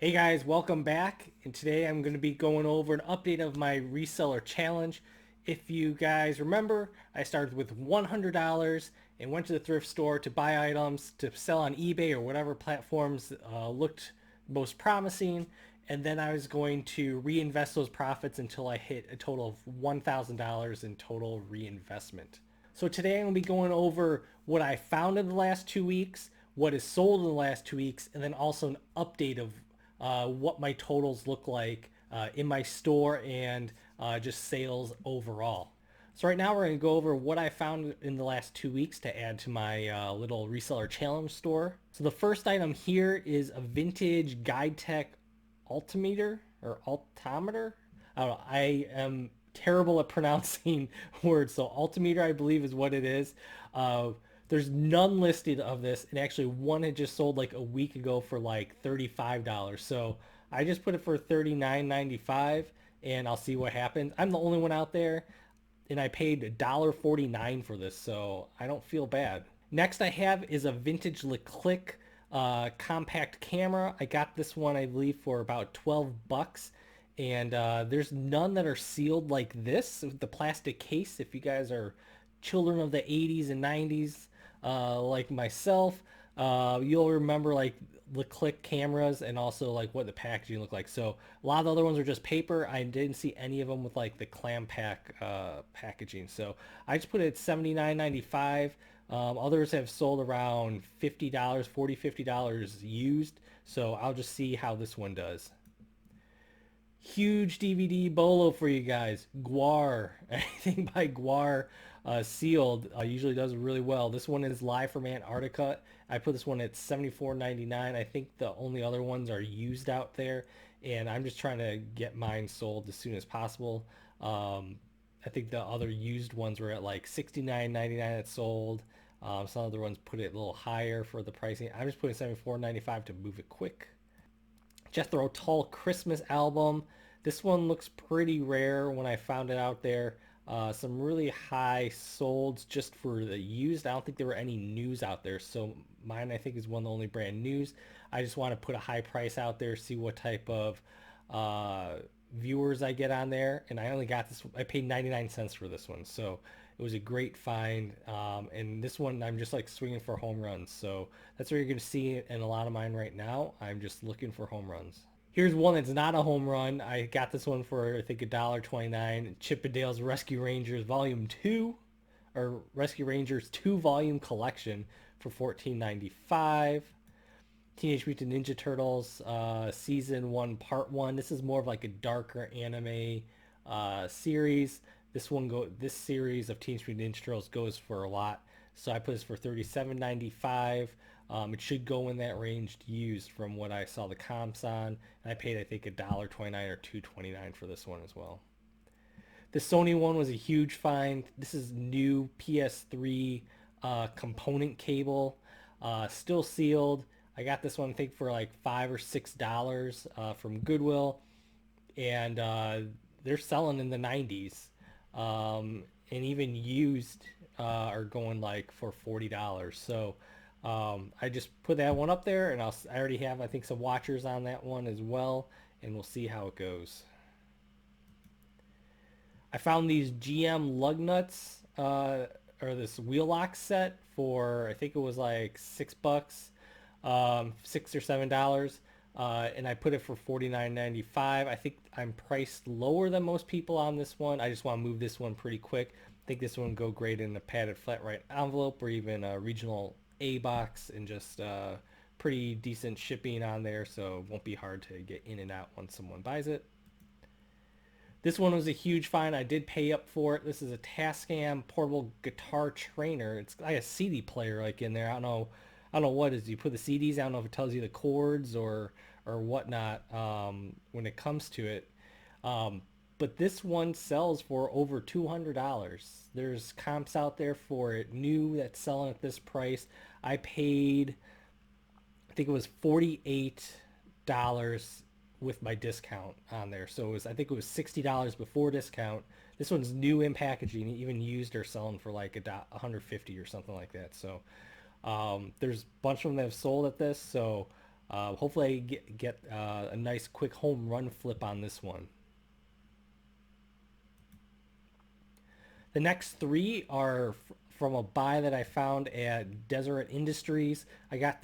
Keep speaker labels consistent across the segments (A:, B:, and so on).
A: Hey guys, welcome back. And today I'm going to be going over an update of my reseller challenge. If you guys remember, I started with $100 and went to the thrift store to buy items to sell on eBay or whatever platforms looked most promising. And then I was going to reinvest those profits until I hit a total of $1,000 in total reinvestment. So today I'm going to be going over what I found in the last 2 weeks, what is sold in the last 2 weeks, and then also an update of what my totals look like in my store and just sales overall. So right now we're going to go over what I found in the last 2 weeks to add to my little reseller challenge store. So the first item here is a vintage Guide Tech altimeter or altimeter. I don't know. I am terrible at pronouncing words. So altimeter, I believe, is what it is. Uh, there's none listed of this, and actually one had just sold like a week ago for like $35. So I just put it for $39.95, and I'll see what happens. I'm the only one out there, and I paid $1.49 for this, so I don't feel bad. Next I have is a vintage Leclerc compact camera. I got this one, I believe, for about 12 bucks. And there's none that are sealed like this with the plastic case. If you guys are children of the 80s and 90s, like myself, you'll remember like the click cameras and also like what the packaging looked like. So a lot of the other ones are just paper. I didn't see any of them with like the clam pack packaging. So I just put it at $79.95. Others have sold around $50, $40, $50 used. So I'll just see how this one does. Huge DVD bolo for you guys. Guar. Anything by Guar sealed usually does really well. This one is live from Antarctica. I put this one at $74.99. I think the only other ones are used out there, and I'm just trying to get mine sold as soon as possible. I think the other used ones were at like $69.99 that sold. Some other ones put it a little higher for the pricing. I'm just putting $74.95 to move it quick. Jethro Tull Christmas album. This one looks pretty rare when I found it out there. Some really high solds just for the used. I don't think there were any news out there, so mine I think is one of the only brand news. I just want to put a high price out there, see what type of uh, viewers I get on there. And I only got this. I paid 99 cents for this one, so it was a great find. And this one I'm just like swinging for home runs. So that's what you're going to see in a lot of mine right now. I'm just looking for home runs. Here's one that's not a home run. I got this one for I think $1.29. Chippendale's Rescue Rangers Volume 2 or Rescue Rangers 2 Volume Collection for $14.95. Teenage Mutant Ninja Turtles Season 1 Part 1. This is more of like a darker anime series. This series of Teenage Mutant Ninja Turtles goes for a lot. So I put this for $37.95. It should go in that range used from what I saw the comps on. And I paid I think $1.29 or $2.29 for this one as well. The Sony one was a huge find. This is new PS3 component cable, still sealed. I got this one I think for like $5 or $6 from Goodwill, and they're selling in the 90s, and even used are going like for $40. So I just put that one up there, and I already have I think some watchers on that one as well, and we'll see how it goes. I found these GM lug nuts or this wheel lock set for I think it was like $6, $6 or $7. And I put it for $49.95. I think I'm priced lower than most people on this one. I just want to move this one pretty quick. I think this one would go great in a padded flat right envelope or even a regional A box, and just pretty decent shipping on there, so it won't be hard to get in and out once someone buys it. This one was a huge find. I did pay up for it. This is a Tascam portable guitar trainer. It's like a CD player like in there. I don't know what it is. You put the CDs. I don't know if it tells you the chords or whatnot when it comes to it. Um, but this one sells for over $200. There's comps out there for it new that's selling at this price. I paid I think it was $48 with my discount on there. So it was I think it was $60 before discount. This one's new in packaging, even used or selling for like 150 or something like that. So there's a bunch of them that have sold at this. So Hopefully I get a nice quick home run flip on this one. The next three are from a buy that I found at Deseret Industries. I got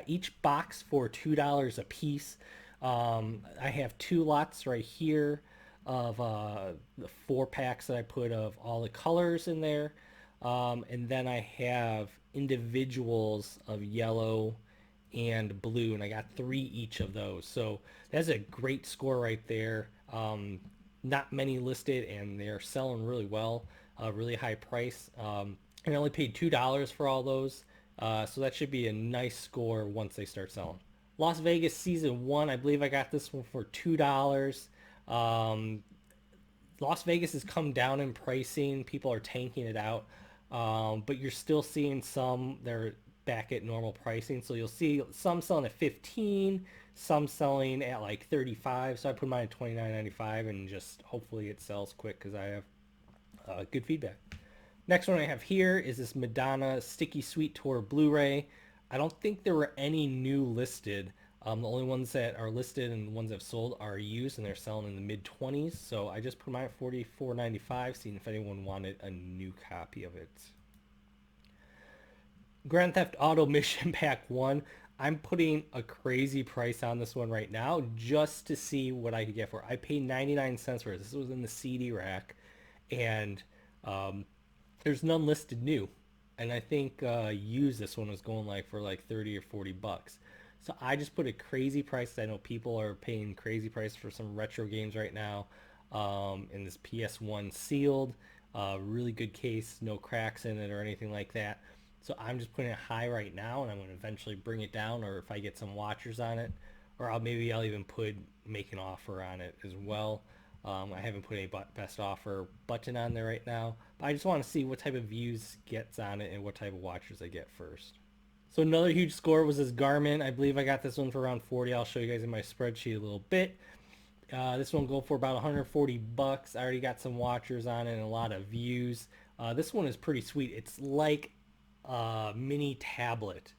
A: each box for $2 a piece. I have two lots right here of the 4 packs that I put of all the colors in there. And then I have individuals of yellow and blue, and I got 3 each of those. So that's a great score right there. Not many listed, and they're selling really well, really high price. And I only paid $2 for all those, so that should be a nice score once they start selling. Las Vegas Season 1, I believe I got this one for $2. Um, Las Vegas has come down in pricing. People are tanking it out. But you're still seeing some, they're back at normal pricing. So you'll see some selling at 15, some selling at like 35. So I put mine at 29.95 and just hopefully it sells quick because I have good feedback. Next one I have here is this Madonna Sticky Sweet Tour Blu-ray. I don't think there were any new listed. The only ones that are listed and the ones that have sold are used, and they're selling in the mid-20s. So I just put mine at $44.95, seeing if anyone wanted a new copy of it. Grand Theft Auto Mission Pack 1. I'm putting a crazy price on this one right now just to see what I could get for it. I paid 99 cents for it. This was in the CD rack, and there's none listed new. And I think used this one was going like for like 30 or 40 bucks. So I just put a crazy price. I know people are paying crazy price for some retro games right now. And this PS1 sealed, really good case, no cracks in it or anything like that. So I'm just putting it high right now, and I'm going to eventually bring it down, or if I get some watchers on it, or maybe I'll even make an offer on it as well. I haven't put a best offer button on there right now, but I just want to see what type of views gets on it and what type of watchers I get first. So another huge score was this Garmin. I believe I got this one for around 40. I'll show you guys in my spreadsheet a little bit. This one go for about 140 bucks. I already got some watchers on it and a lot of views. This one is pretty sweet. It's like a mini tablet.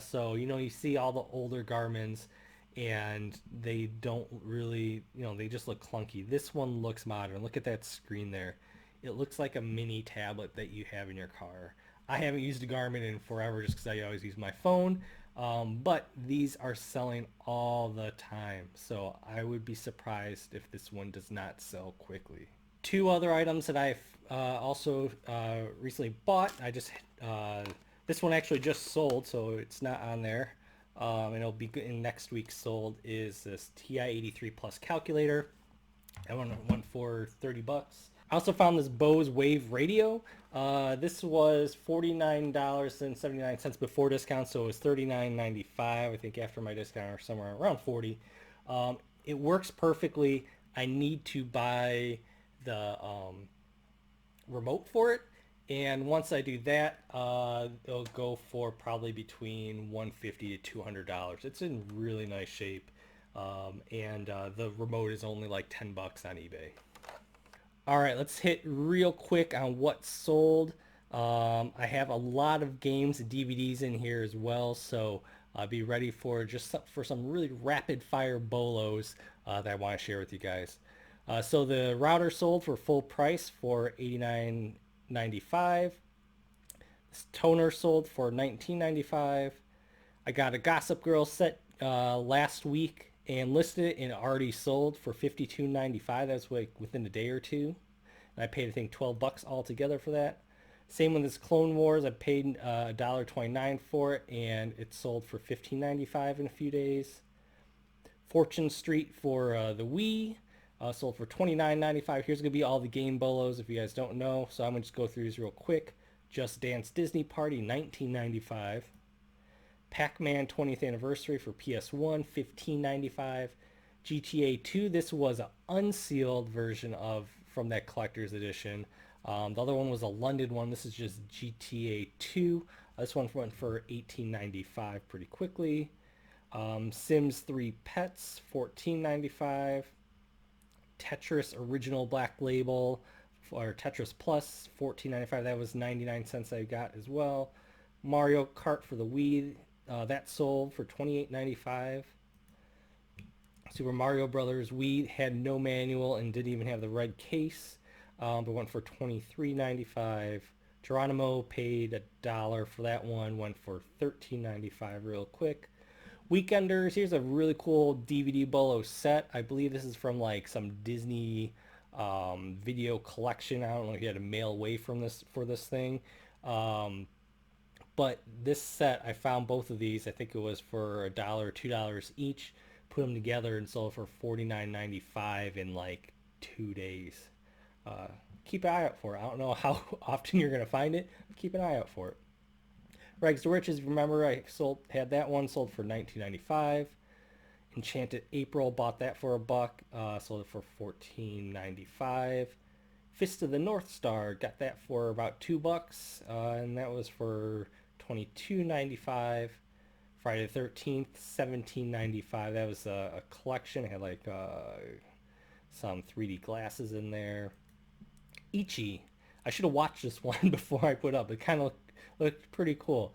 A: So, you know, you see all the older Garmin's and they don't really, you know, they just look clunky. This one looks modern. Look at that screen there. It looks like a mini tablet that you have in your car. I haven't used a Garmin in forever just because I always use my phone. But these are selling all the time. So I would be surprised if this one does not sell quickly. Two other items that I've also recently bought. This one actually just sold, so it's not on there. And it'll be good in next week sold is this TI-83 Plus calculator. That one went for 30 bucks. I also found this Bose Wave radio. This was $49.79 before discount, so it was $39.95. I think after my discount or somewhere around 40. It works perfectly. I need to buy the remote for it, and once I do that, it'll go for probably between $150 to $200. It's in really nice shape, and the remote is only like 10 bucks on eBay. All right, let's hit real quick on what sold. I have a lot of games and DVDs in here as well, so be ready for some really rapid fire BOLOs that I want to share with you guys. So the router sold for full price for $89.95. This toner sold for $19.95. I got a Gossip Girl set last week and listed it and already sold for $52.95. That's like within a day or two. And I paid, I think, 12 bucks altogether for that. Same with this Clone Wars. I paid $1.29 for it, and it sold for $15.95 in a few days. Fortune Street for the Wii sold for $29.95. Here's going to be all the game BOLOs if you guys don't know. So I'm going to just go through these real quick. Just Dance Disney Party, $19.95. Pac-Man 20th Anniversary for PS1, $15.95. GTA 2, this was an unsealed version from that collector's edition. The other one was a London one. This is just GTA 2. This one went for $18.95 pretty quickly. Sims 3 Pets, $14.95. Tetris Original Black Label, or Tetris Plus, $14.95. That was 99 cents I got as well. Mario Kart for the Wii, That sold for $28.95. Super Mario Brothers Wii had no manual and didn't even have the red case, but went for $23.95. Geronimo paid $1 for that one, went for $13.95 real quick. Weekenders, here's a really cool DVD Bolo set. I believe this is from like some Disney video collection. I don't know if you had to mail away from this for this thing. But this set, I found both of these. I think it was for $1 or $2 each. Put them together and sold for $49.95 in like 2 days. Keep an eye out for it. I don't know how often you're gonna find it. Keep an eye out for it. Rags to Riches, remember I had that one sold for $19.95. Enchanted April, bought that for $1, sold it for $14.95. Fist of the North Star, got that for about $2, and that was for $22.95. Friday the 13th, $17.95. That was a collection. It had like some 3D glasses in there. Ichi, I should have watched this one before I put up. It kind of looked pretty cool.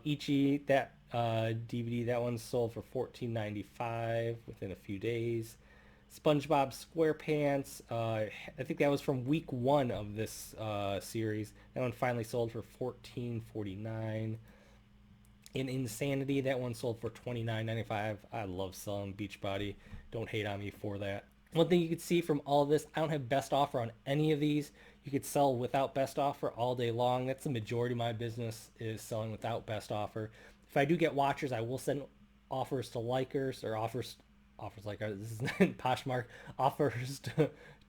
A: Ichi, that DVD, that one sold for $14.95 within a few days. SpongeBob SquarePants, I think that was from week 1 of this series. That one finally sold for $14.49. In Insanity, that one sold for $29.95. I love selling Beachbody. Don't hate on me for that. One thing you can see from all of this, I don't have best offer on any of these. You could sell without best offer all day long. That's the majority of my business, is selling without best offer. If I do get watchers, I will send offers to likers, or offers like this is Poshmark, offers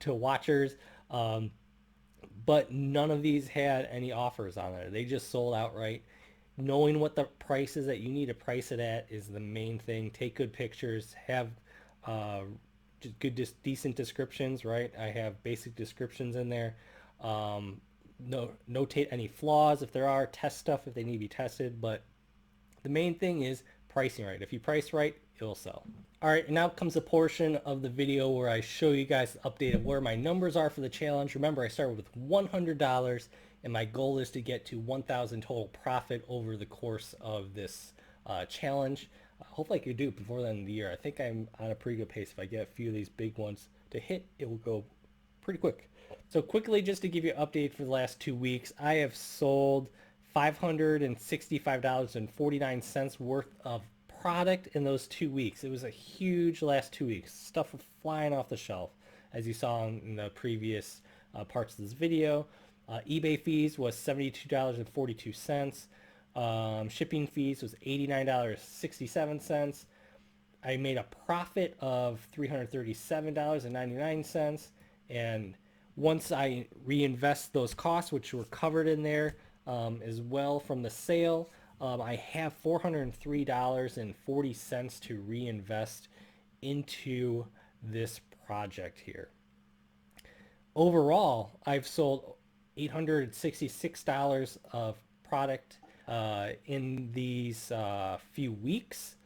A: to watchers. But none of these had any offers on there. They just sold outright. Knowing what the price is that you need to price it at is the main thing. Take good pictures, have just good, decent descriptions, right? I have basic descriptions in there. Notate any flaws if there are, test stuff if they need to be tested, but the main thing is pricing right. If you price right, it'll sell. All right, and now comes a portion of the video where I show you guys the update of where my numbers are for the challenge. Remember, I started with $100, and my goal is to get to 1,000 total profit over the course of this challenge. Hopefully I can do it before the end of the year. I think I'm on a pretty good pace. If I get a few of these big ones to hit, it will go pretty quick. So quickly, just to give you an update for the last 2 weeks, I have sold $565.49 worth of product in those 2 weeks. It was a huge last 2 weeks. Stuff was flying off the shelf, as you saw in the previous parts of this video. eBay fees was $72.42. Shipping fees was $89.67. I made a profit of $337.99. And once I reinvest those costs, which were covered in there as well from the sale, I have $403.40 to reinvest into this project here. Overall, I've sold $866 of product in these few weeks.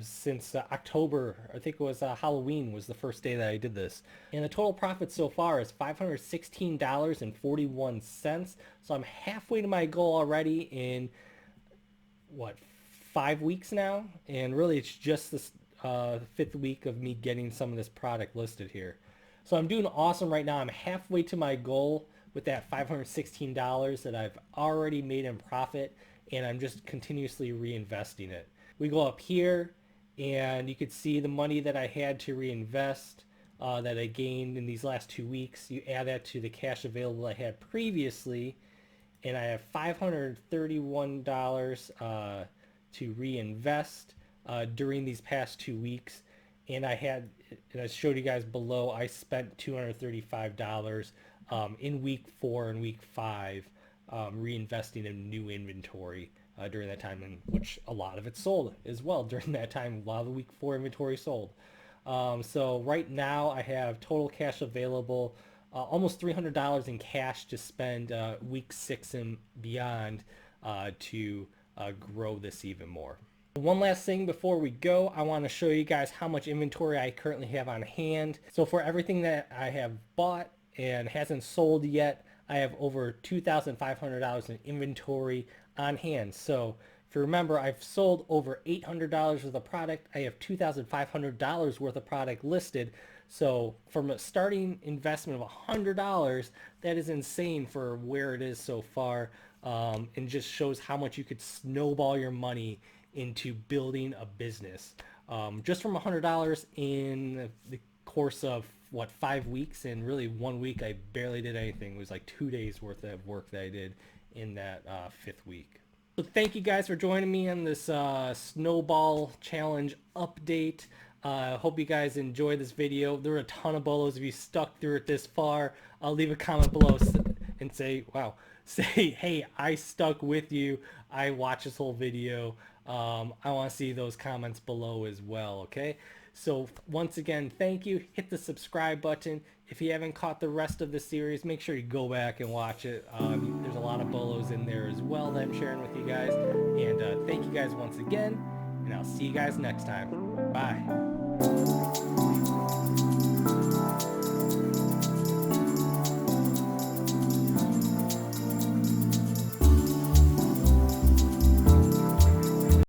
A: Since October, I think it was Halloween was the first day that I did this. And the total profit so far is $516.41. So I'm halfway to my goal already in, what, 5 weeks now? And really it's just this 5th week of me getting some of this product listed here. So I'm doing awesome right now. I'm halfway to my goal with that $516 that I've already made in profit, and I'm just continuously reinvesting it. We go up here and you could see the money that I had to reinvest that I gained in these last 2 weeks. You add that to the cash available I had previously, and I have $531 to reinvest during these past 2 weeks. And I showed you guys below, I spent $235 in week 4 and week 5 reinvesting in new inventory during that time, in which a lot of it sold as well during that time. A lot of the week 4 inventory sold. So right now I have total cash available, almost $300 in cash to spend week 6 and beyond to grow this even more. One last thing before we go, I want to show you guys how much inventory I currently have on hand. So for everything that I have bought and hasn't sold yet, I have over $2,500 in inventory on hand. So If you remember, I've sold over $800 worth of product. I have $2,500 worth of product listed. So from a starting investment of $100, that is insane for where it is so far, and just shows how much you could snowball your money into building a business. Just from $100 in the course of what, 5 weeks, and really 1 week I barely did anything. It was like 2 days worth of work that I did in that fifth week. So thank you guys for joining me on this snowball challenge update. Hope you guys enjoyed this video. There were a ton of BOLOs. If you stuck through it this far, I'll leave a comment below and say, wow, say, hey, I stuck with you. I watched this whole video. I want to see those comments below as well, okay? So once again, thank you. Hit the subscribe button. If you haven't caught the rest of the series, make sure you go back and watch it. There's a lot of BOLOs in there as well that I'm sharing with you guys. And thank you guys once again, and I'll see you guys next time. Bye.